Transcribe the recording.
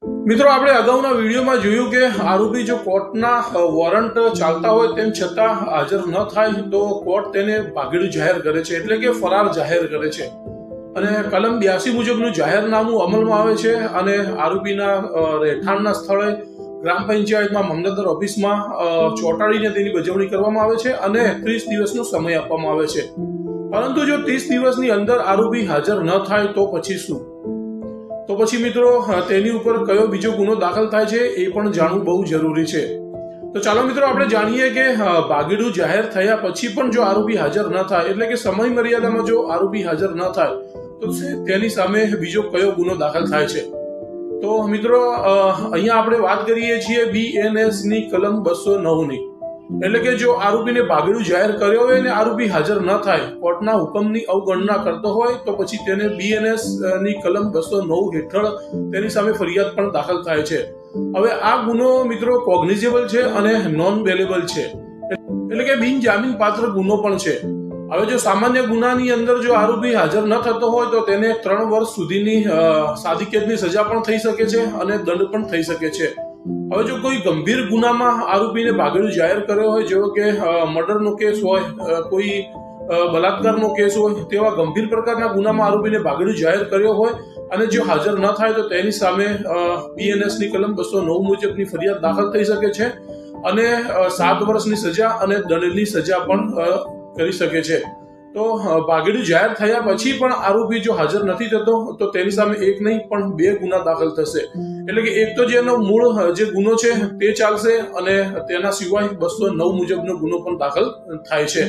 મિત્રો, આપણે અગાઉના વિડીયોમાં જોયું કે આરોપી જો કોર્ટના વોરંટ ચાલતા હોય તેમ છતાં હાજર ન થાય તો કોર્ટ તેને ભાગેડુ જાહેર કરે છે, એટલે કે ફરાર જાહેર કરે છે અને કલમ 82 મુજબનું જાહેરનામું અમલમાં આવે છે અને આરોપીના રહેઠાણના સ્થળે ગ્રામ પંચાયતમાં મામલતદાર ઓફિસમાં ચોંટાડીને તેની બજવણી કરવામાં આવે છે અને 30 દિવસનો સમય આપવામાં આવે છે. પરંતુ જો 30 દિવસની અંદર આરોપી હાજર ન થાય તો પછી શું? તો પછી મિત્રો તેની ઉપર કયો બીજો ગુનો દાખલ થાય છે એ પણ જાણવું બહુ જરૂરી છે. તો ચાલો મિત્રો આપણે જાણીએ કે ભાગેડુ જાહેર થયા પછી પણ જો આરોપી હાજર ન થાય, એટલે કે સમય મર્યાદામાં જો આરોપી હાજર ન થાય તો તેની સામે બીજો કયો ગુનો દાખલ થાય છે. તો મિત્રો અહીંયા આપણે વાત કરીએ છીએ BNS ની કલમ 209 ની, એટલે કે જો આરોપીને ભાગેડુ જાહેર કર્યો હોય અને આરોપી હાજર ન થાય, કોર્ટના હુકમની અવગણના કરતો હોય તો પછી તેને BNS ની કલમ 209 હેઠળ તેની સામે ફરિયાદ પણ દાખલ થાય છે. હવે આ ગુનો મિત્રો કોગ્નિઝેબલ છે અને નોન બેલેબલ છે, એટલે કે બિનજામીન પાત્ર ગુનો પણ છે. હવે જો સામાન્ય ગુનાની અંદર જો આરોપી હાજર ન થતો હોય તો તેને 3 વર્ષ સુધીની સાદી કેદની સજા પણ થઈ શકે છે અને દંડ પણ થઈ શકે છે. હવે જો કોઈ ગંભીર ગુનામાં આરોપીને ભાગેડુ જાહેર કર્યો હોય, જેવો કે મર્ડરનો કેસ હોય, કોઈ બલાત્કારનો કેસ હોય, તેવા ગંભીર પ્રકારના ગુનામાં આરોપીને ભાગેડુ જાહેર કર્યો હોય અને જો હાજર ન થાય તો તેની સામે BNS ની કલમ 209 મુજબની ફરિયાદ દાખલ થઈ શકે છે અને 7 વર્ષની સજા અને દંડની સજા પણ કરી શકે છે. તો ભાગેડુ જાહેર થયા પછી પણ આરોપી જો હાજર નથી થતો તો તેની સામે એક નહીં પણ 2 ગુના દાખલ થશે. એટલે કે એક તો જેનો મૂળ જે ગુનો છે તે ચાલશે અને તેના સિવાય 209 મુજબનો ગુનો પણ દાખલ થાય છે.